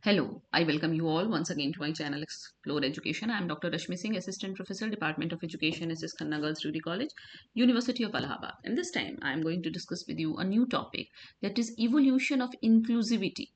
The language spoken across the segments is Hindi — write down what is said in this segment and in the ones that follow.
Hello, I welcome you all once again to my channel Explore Education. I am Dr. Rashmi Singh, Assistant Professor, Department of Education, SS Khanna Girls Degree College, University of Allahabad. And this time I am going to discuss with you a new topic, that is evolution of inclusivity,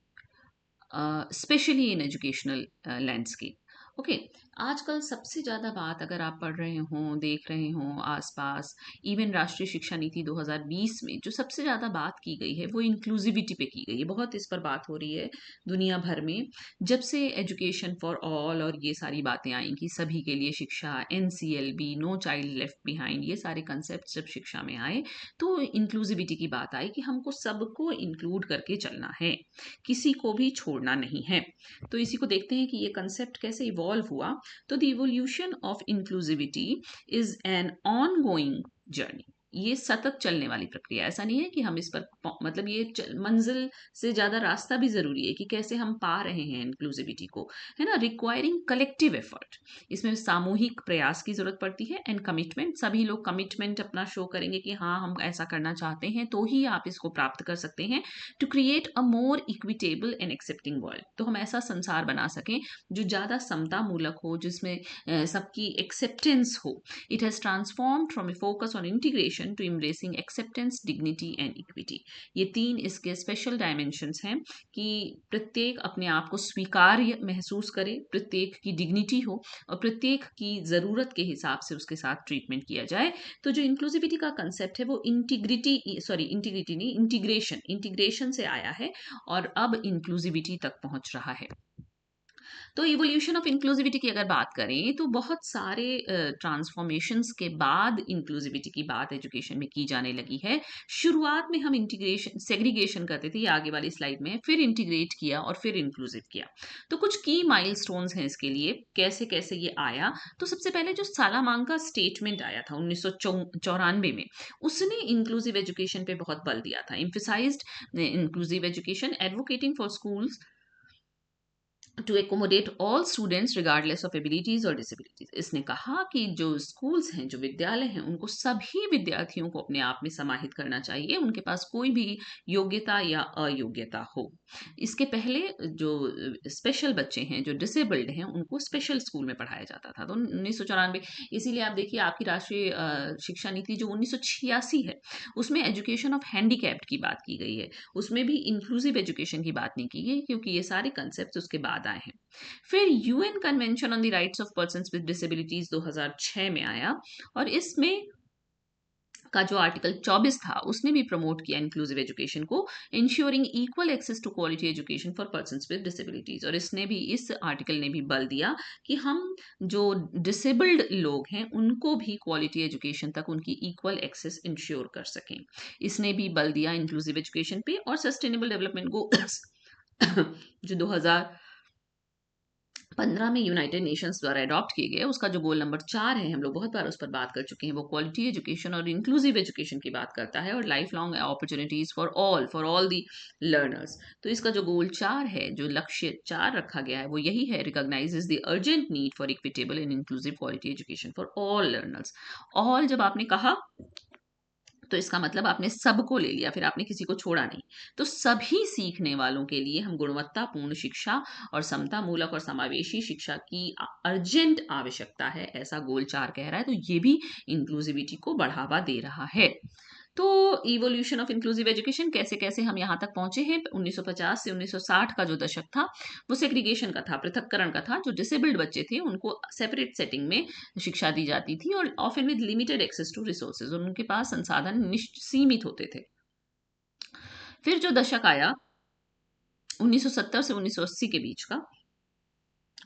especially in educational landscape. Okay आजकल सबसे ज़्यादा बात अगर आप पढ़ रहे हों, देख रहे हों आसपास, इवन राष्ट्रीय शिक्षा नीति 2020 में जो सबसे ज़्यादा बात की गई है वो इंक्लूसिविटी पे की गई है। बहुत इस पर बात हो रही है दुनिया भर में, जब से एजुकेशन फॉर ऑल और ये सारी बातें आई कि सभी के लिए शिक्षा, NCLB, no child left behind, ये सारे कंसेप्ट जब शिक्षा में आए तो इंक्लूसिविटी की बात आई कि हमको सबको इंक्लूड करके चलना है, किसी को भी छोड़ना नहीं है। तो इसी को देखते हैं कि ये कंसेप्ट कैसे इवॉल्व हुआ। तो the evolution of inclusivity is an on going journey. ये सतत चलने वाली प्रक्रिया, ऐसा नहीं है कि हम इस पर मतलब ये मंजिल से ज्यादा रास्ता भी जरूरी है कि कैसे हम पा रहे हैं इंक्लूसिविटी को, है ना। रिक्वायरिंग कलेक्टिव एफर्ट, इसमें सामूहिक प्रयास की जरूरत पड़ती है, एंड कमिटमेंट, सभी लोग कमिटमेंट अपना शो करेंगे कि हाँ हम ऐसा करना चाहते हैं तो ही आप इसको प्राप्त कर सकते हैं। To create a more equitable and accepting world, तो हम ऐसा संसार बना सकें जो ज़्यादा समता मूलक हो, जिसमें सबकी एक्सेप्टेंस हो। It has transformed from a focus on integration to embracing acceptance, dignity and equity. ये तीन इसके स्पेशल डायमेंशंस हैं कि प्रत्येक अपने आप को स्वीकार्य महसूस करे, प्रत्येक की डिग्निटी हो और प्रत्येक की ज़रूरत के हिसाब से उसके साथ ट्रीटमेंट किया जाए। तो जो इंक्लूसिविटी का कंसेप्ट है वो इंटीग्रिटी नहीं, इंटीग्रेशन से आया है और अब इंक्लूसिविटी तक पहुंच रहा है। तो इवोल्यूशन ऑफ इंक्लूसिविटी की अगर बात करें तो बहुत सारे ट्रांसफॉर्मेशंस के बाद इंक्लूसिविटी की बात एजुकेशन में की जाने लगी है। शुरुआत में हम इंटीग्रेशन सेग्रीगेशन करते थे, ये आगे वाली स्लाइड में, फिर इंटीग्रेट किया और फिर इंक्लूसिव किया। तो कुछ की माइलस्टोन्स हैं इसके लिए, कैसे कैसे ये आया। तो सबसे पहले जो सालामांका स्टेटमेंट आया था 1994 में, उसने इंक्लूसिव एजुकेशन पे बहुत बल दिया था। Emphasized inclusive education, advocating for schools to accommodate all students regardless of abilities और डिसेबिलिटीज। इसने कहा कि जो स्कूल्स हैं, जो विद्यालय हैं, उनको सभी विद्यार्थियों को अपने आप में समाहित करना चाहिए, उनके पास कोई भी योग्यता या अयोग्यता हो। इसके पहले जो स्पेशल बच्चे हैं, जो डिसेबल्ड हैं, उनको स्पेशल स्कूल में पढ़ाया जाता था। तो 1994, इसीलिए आप देखिए आपकी राष्ट्रीय शिक्षा नीति जो 1986 है, उसमें एजुकेशन ऑफ हैंडीकैप्ड की बात की गई है, उसमें भी इंक्लूसिव एजुकेशन की बात नहीं की गई, क्योंकि ये सारे कंसेप्ट उसके बाद आए हैं। फिर UN convention on the rights of persons with disabilities 2006 में आया, और इसमें का जो आर्टिकल 24 था उसने भी प्रमोट किया इंक्लूसिव एजुकेशन को, ensuring equal access to quality education for persons with disabilities. और इसने भी, इस आर्टिकल ने भी बल दिया कि हम जो डिसेबल्ड लोग हैं उनको भी क्वालिटी एजुकेशन तक उनकी इक्वल एक्सेस इंश्योर कर सकें। इसने भी बल दिया इंक्लूसिव एजुकेशन पे। और सस्टेनेबल डेवलपमेंट गोल्स जो 2015 में यूनाइटेड नेशंस द्वारा अडॉप्ट किए गए, उसका जो गोल नंबर 4 है, हम लोग बहुत बार उस पर बात कर चुके हैं, वो क्वालिटी एजुकेशन और इंक्लूसिव एजुकेशन की बात करता है, और life long opportunities for all the learners. तो इसका जो गोल 4 है, जो लक्ष्य 4 रखा गया है, वो यही है, recognises the urgent need for equitable and inclusive quality education for all learners. All जब आपने कहा तो इसका मतलब आपने सबको ले लिया, फिर आपने किसी को छोड़ा नहीं। तो सभी सीखने वालों के लिए हम गुणवत्तापूर्ण शिक्षा और समता मूलक और समावेशी शिक्षा की अर्जेंट आवश्यकता है, ऐसा गोल 4 कह रहा है। तो ये भी इंक्लूसिविटी को बढ़ावा दे रहा है। तो इवोल्यूशन ऑफ इंक्लूसिव एजुकेशन, कैसे कैसे हम यहाँ तक पहुंचे हैं। 1950 से 1960 का जो दशक था वो सेग्रीगेशन का था, पृथक्करण का था। जो डिसेबल्ड बच्चे थे उनको सेपरेट सेटिंग में शिक्षा दी जाती थी, और often with limited access to resources, और उनके पास संसाधन सीमित होते थे। फिर जो दशक आया 1970 से 1980 के बीच का,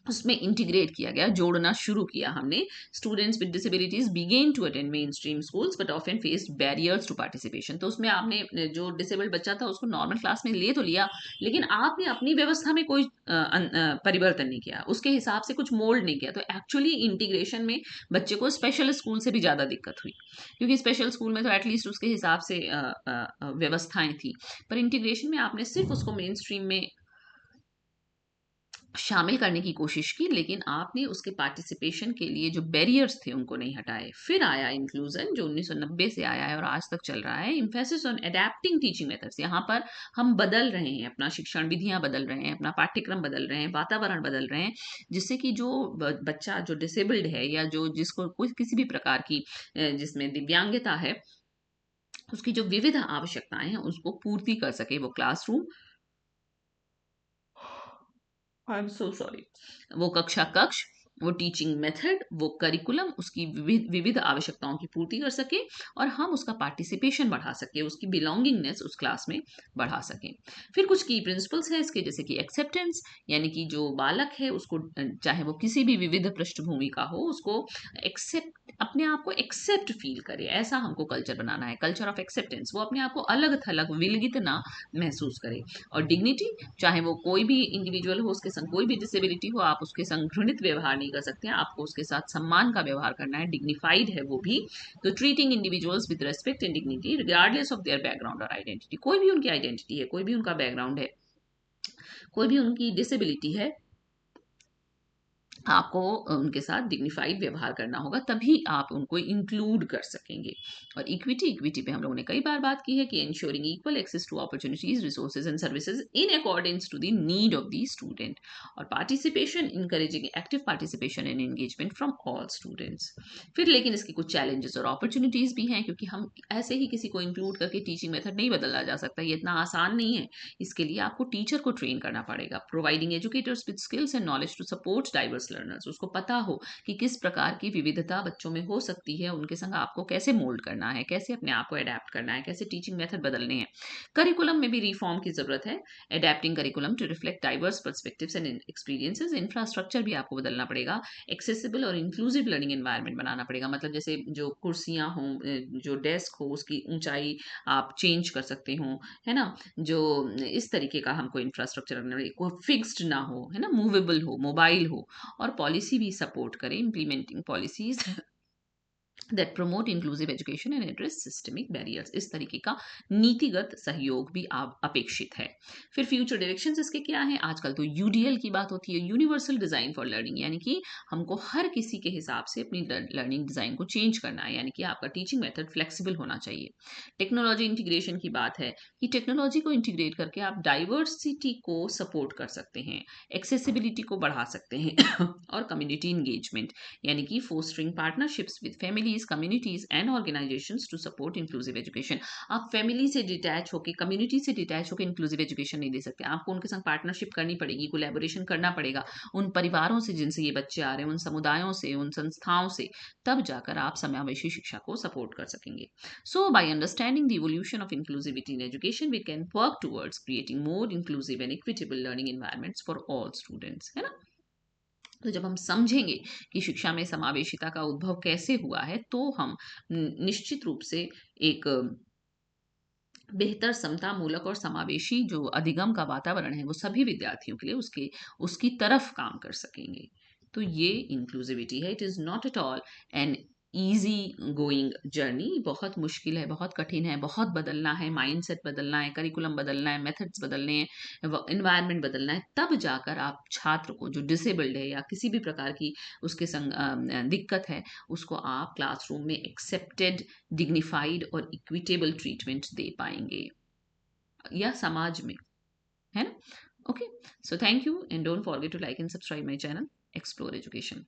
उसमें इंटीग्रेट किया गया, जोड़ना शुरू किया हमने। Students with disabilities begin to attend main stream schools but often faced barriers to participation. तो उसमें आपने जो डिसेबल्ड बच्चा था उसको नॉर्मल क्लास में ले तो लिया, लेकिन आपने अपनी व्यवस्था में कोई परिवर्तन नहीं किया, उसके हिसाब से कुछ मोल्ड नहीं किया। तो एक्चुअली इंटीग्रेशन में बच्चे को स्पेशल स्कूल से भी ज़्यादा दिक्कत हुई, क्योंकि स्पेशल स्कूल में तो एटलीस्ट उसके हिसाब से व्यवस्थाएं थी, पर इंटीग्रेशन में आपने सिर्फ उसको मेन स्ट्रीम में शामिल करने की कोशिश की, लेकिन आपने उसके पार्टिसिपेशन के लिए जो बैरियर्स थे उनको नहीं हटाए। फिर आया इंक्लूजन जो 1990 से आया है और आज तक चल रहा है, emphasis on adapting teaching methods. यहाँ पर हम बदल रहे हैं, अपना शिक्षण विधियां बदल रहे हैं, अपना पाठ्यक्रम बदल रहे हैं, वातावरण बदल रहे हैं, जिससे कि जो बच्चा जो डिसेबल्ड है या जो जिसको कोई किसी भी प्रकार की जिसमें दिव्यांगता है, उसकी जो विविध आवश्यकताएं हैं उसको पूर्ति कर सके। वो classroom, I am so sorry, वो कक्ष, वो टीचिंग मेथड, वो करिकुलम उसकी विविध विविध आवश्यकताओं की पूर्ति कर सके और हम उसका पार्टिसिपेशन बढ़ा सके, उसकी बिलोंगिंगनेस उस क्लास में बढ़ा सकें। फिर कुछ की प्रिंसिपल्स है इसके, जैसे कि एक्सेप्टेंस, यानी कि जो बालक है उसको चाहे वो किसी भी विविध पृष्ठभूमि का हो, उसको एक्सेप्ट, अपने आप को एक्सेप्ट फील करे, ऐसा हमको कल्चर बनाना है, कल्चर ऑफ एक्सेप्टेंस। वो अपने आप को अलग थलग विलगित ना महसूस करे। और डिग्निटी, चाहे वो कोई भी इंडिविजुअल हो, उसके संग कोई भी डिसेबिलिटी हो, आप उसके संग घृणित व्यवहार नहीं कर सकते हैं, आपको उसके साथ सम्मान का व्यवहार करना है, डिग्निफाइड है वो भी। तो treating individuals with respect and dignity regardless of their background और आइडेंटिटी। कोई भी उनकी आइडेंटिटी है, कोई भी उनका बैकग्राउंड है, कोई भी उनकी डिसेबिलिटी है, आपको उनके साथ डिग्निफाइड व्यवहार करना होगा, तभी आप उनको इंक्लूड कर सकेंगे। और इक्विटी, इक्विटी पे हम लोगों ने कई बार बात की है कि ensuring equal access to opportunities, resources and services in accordance to the need of the student. और participation, encouraging active participation and engagement from all students. फिर लेकिन इसकी कुछ चैलेंजेस और अपॉर्चुनिटीज भी हैं, क्योंकि हम ऐसे ही किसी को इंक्लूड करके टीचिंग मेथड नहीं बदला जा सकता, ये इतना आसान नहीं है। इसके लिए आपको टीचर को ट्रेन करना पड़ेगा। Providing educators with skills and knowledge to support diverse learners, उसको पता हो कि किस प्रकार की विविधता बच्चों में हो सकती है, उनके संग आपको कैसे मोल्ड करना है, कैसे अपने आप को अडेप्ट करना है, कैसे टीचिंग मेथड बदलने हैं। करिकुलम में भी रिफॉर्म की जरूरत है, adapting curriculum to reflect diverse perspectives and experiences. Infrastructure भी आपको बदलना पड़ेगा, एक्सेसिबल और इंक्लूसिव लर्निंग एनवायरनमेंट बनाना पड़ेगा। मतलब जैसे जो कुर्सियां हों, जो डेस्क हो, उसकी ऊंचाई आप चेंज कर सकते हो, है ना। जो इस तरीके का हमको इंफ्रास्ट्रक्चर, को फिक्स्ड ना हो, है ना, मूवेबल हो, मोबाइल हो। और पॉलिसी भी सपोर्ट करें, implementing policies that promote inclusive education and address systemic barriers. इस तरीके का नीतिगत सहयोग भी आप अपेक्षित है। फिर फ्यूचर डायरेक्शंस इसके क्या हैं? आजकल तो यूडीएल की बात होती है, यूनिवर्सल डिजाइन फॉर लर्निंग, यानी कि हमको हर किसी के हिसाब से अपनी लर्निंग डिजाइन को चेंज करना है, यानी कि आपका टीचिंग मेथड फ्लेक्सिबल होना चाहिए। टेक्नोलॉजी इंटीग्रेशन की बात है कि टेक्नोलॉजी को इंटीग्रेट करके आप डाइवर्सिटी को सपोर्ट कर सकते हैं, एक्सेसिबिलिटी को बढ़ा सकते हैं और कम्युनिटी इंगेजमेंट, यानी कि fostering partnerships with families, communities and organisations to support inclusive education. आप फैमिली से डिटैच होकर, कम्युनिटी से डिटैच होकर इंक्लूसिव एजुकेशन नहीं दे सकते, आपको उनके संग पार्टनरशिप करनी पड़ेगी, कोलैबोरेशन करना पड़ेगा, उन परिवारों से जिनसे ये बच्चे आ रहे हैं, उन समुदायों से, उन संस्थाओं से, तब जाकर आप समावेशी शिक्षा को सपोर्ट कर सकेंगे। So, by understanding the evolution of inclusivity in education, we can work towards creating more inclusive and equitable learning environments for all students, है ना। तो जब हम समझेंगे कि शिक्षा में समावेशिता का उद्भव कैसे हुआ है, तो हम निश्चित रूप से एक बेहतर समतामूलक और समावेशी जो अधिगम का वातावरण है वो सभी विद्यार्थियों के लिए उसके उसकी तरफ काम कर सकेंगे। तो ये इंक्लूसिविटी है। It is not at all an easy going journey, बहुत मुश्किल है, बहुत कठिन है, बहुत बदलना है, माइंडसेट बदलना है, करिकुलम बदलना है, मेथड्स बदलने हैं, इन्वायरमेंट बदलना है, तब जाकर आप छात्र को जो डिसेबल्ड है या किसी भी प्रकार की उसके संग दिक्कत है, उसको आप क्लासरूम में एक्सेप्टेड, डिग्निफाइड और इक्विटेबल ट्रीटमेंट दे पाएंगे, या समाज में, है ना। Okay, so thank you and don't forget to like and subscribe my channel explore education.